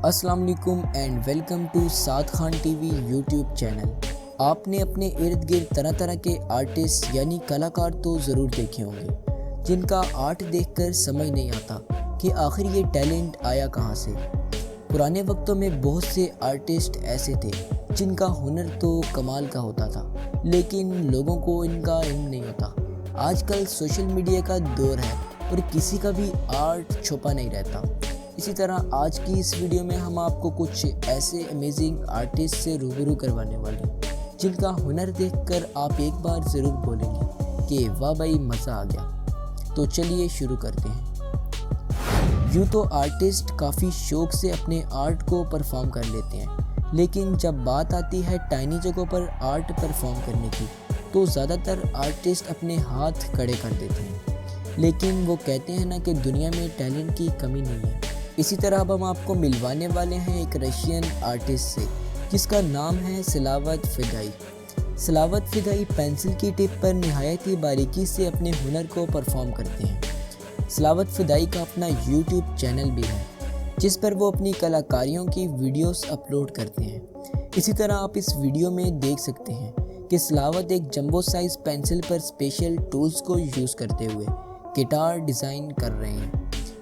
अस्सलाम वालेकुम and welcome to Saad Khan TV YouTube channel. आपने अपने इर्द गिर्द तरह तरह के आर्टिस्ट यानी कलाकार तो ज़रूर देखे होंगे जिनका आर्ट देखकर समझ नहीं आता कि आखिर ये टैलेंट आया कहाँ से। पुराने वक्तों में बहुत से आर्टिस्ट ऐसे थे जिनका हुनर तो कमाल का होता था, लेकिन लोगों को इनका इल्म नहीं होता। आजकल सोशल मीडिया का दौर है और किसी का भी आर्ट छुपा नहीं रहता। इसी तरह आज की इस वीडियो में हम आपको कुछ ऐसे अमेजिंग आर्टिस्ट से रूबरू करवाने वाले हैं जिनका हुनर देखकर आप एक बार ज़रूर बोलेंगे कि वाह भाई मज़ा आ गया। तो चलिए शुरू करते हैं। यूँ तो आर्टिस्ट काफ़ी शौक से अपने आर्ट को परफॉर्म कर लेते हैं, लेकिन जब बात आती है टाइनी जगहों पर आर्ट परफॉर्म करने की तो ज़्यादातर आर्टिस्ट अपने हाथ खड़े कर देते हैं। लेकिन वो कहते हैं ना कि दुनिया में टैलेंट की कमी नहीं है। इसी तरह अब हम आपको मिलवाने वाले हैं एक रशियन आर्टिस्ट से जिसका नाम है सलावत फ़िदाई। सलावत फ़िदाई पेंसिल की टिप पर निहायत ही बारीकी से अपने हुनर को परफॉर्म करते हैं। सलावत फ़िदाई का अपना यूट्यूब चैनल भी है जिस पर वो अपनी कलाकारियों की वीडियोस अपलोड करते हैं। इसी तरह आप इस वीडियो में देख सकते हैं कि सलावत एक जंबो साइज़ पेंसिल पर स्पेशल टूल्स को यूज़ करते हुए गिटार डिज़ाइन कर रहे हैं।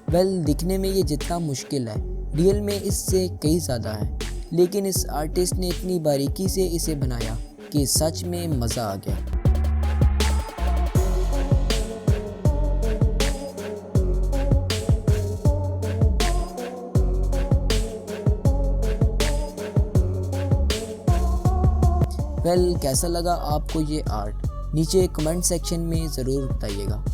दिखने में ये जितना मुश्किल है रियल में इससे कई ज़्यादा है, लेकिन इस आर्टिस्ट ने इतनी बारीकी से इसे बनाया कि सच में मज़ा आ गया। कैसा लगा आपको ये आर्ट? नीचे कमेंट सेक्शन में ज़रूर बताइएगा।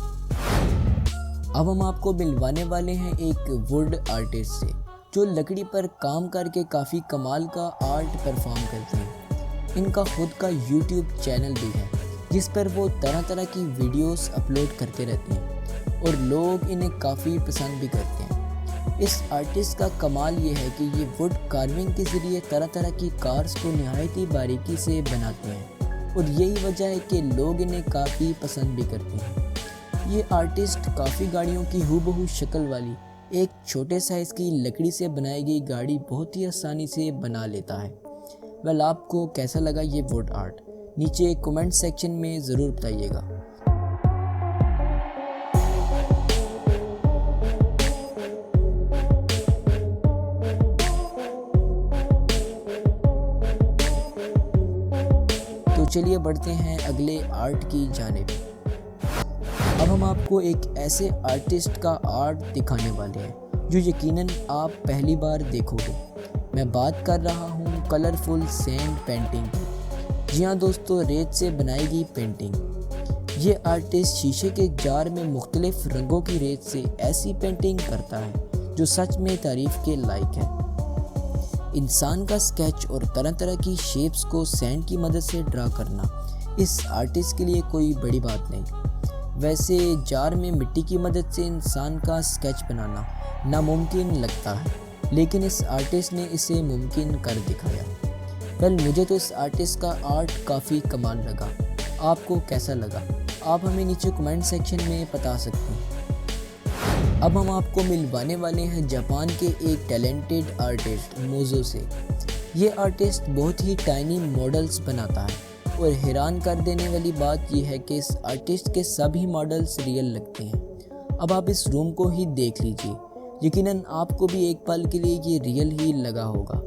अब हम आपको मिलवाने वाले हैं एक वुड आर्टिस्ट से जो लकड़ी पर काम करके काफ़ी कमाल का आर्ट परफॉर्म करते हैं। इनका खुद का यूट्यूब चैनल भी है जिस पर वो तरह तरह की वीडियोस अपलोड करते रहते हैं और लोग इन्हें काफ़ी पसंद भी करते हैं। इस आर्टिस्ट का कमाल ये है कि ये वुड कार्विंग के ज़रिए तरह तरह की कार्स को निहायत ही बारीकी से बनाते हैं और यही वजह है कि लोग इन्हें काफ़ी पसंद भी करते हैं। ये आर्टिस्ट काफ़ी गाड़ियों की हूबहू शक्ल वाली एक छोटे साइज़ की लकड़ी से बनाई गई गाड़ी बहुत ही आसानी से बना लेता है। आपको कैसा लगा ये वुड आर्ट? नीचे कमेंट सेक्शन में ज़रूर बताइएगा। तो चलिए बढ़ते हैं अगले आर्ट की जानिब। अब हम आपको एक ऐसे आर्टिस्ट का आर्ट दिखाने वाले हैं जो यकीनन आप पहली बार देखोगे। मैं बात कर रहा हूँ कलरफुल सैंड पेंटिंग की। जी हाँ दोस्तों, रेत से बनाई गई पेंटिंग। ये आर्टिस्ट शीशे के जार में मुख्तलिफ रंगों की रेत से ऐसी पेंटिंग करता है जो सच में तारीफ़ के लायक है। इंसान का स्केच और तरह तरह की शेप्स को सैंड की मदद से ड्रा करना इस आर्टिस्ट के लिए कोई बड़ी बात नहीं। वैसे जार में मिट्टी की मदद से इंसान का स्केच बनाना नामुमकिन लगता है, लेकिन इस आर्टिस्ट ने इसे मुमकिन कर दिखाया। मुझे तो इस आर्टिस्ट का आर्ट काफ़ी कमाल लगा। आपको कैसा लगा? आप हमें नीचे कमेंट सेक्शन में बता सकते हैं। अब हम आपको मिलवाने वाले हैं जापान के एक टैलेंटेड आर्टिस्ट मोजो से। ये आर्टिस्ट बहुत ही टाइनी मॉडल्स बनाता है और हैरान कर देने वाली बात यह है कि इस आर्टिस्ट के सभी मॉडल्स रियल लगते हैं। अब आप इस रूम को ही देख लीजिए, यकीनन आपको भी एक पल के लिए ये रियल ही लगा होगा।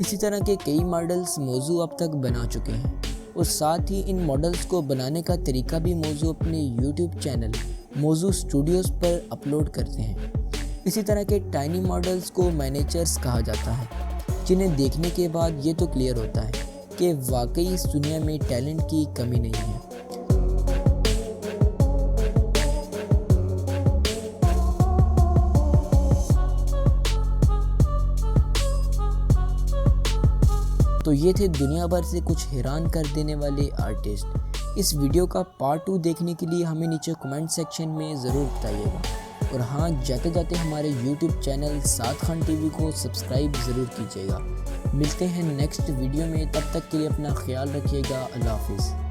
इसी तरह के कई मॉडल्स मौजू अब तक बना चुके हैं और साथ ही इन मॉडल्स को बनाने का तरीका भी मौजू अपने यूट्यूब चैनल मौजू स्टूडियोज़ पर अपलोड करते हैं। इसी तरह के टाइनी मॉडल्स को मैनेजर्स कहा जाता है, जिन्हें देखने के बाद ये तो क्लियर होता है कि वाकई इस दुनिया में टैलेंट की कमी नहीं है। तो ये थे दुनिया भर से कुछ हैरान कर देने वाले आर्टिस्ट। इस वीडियो का पार्ट 2 देखने के लिए हमें नीचे कमेंट सेक्शन में ज़रूर बताइएगा। और हाँ, जाते जाते हमारे यूट्यूब चैनल साद खान टीवी को सब्सक्राइब ज़रूर कीजिएगा। मिलते हैं नेक्स्ट वीडियो में, तब तक के लिए अपना ख्याल रखिएगा। अल्लाह हाफिज़।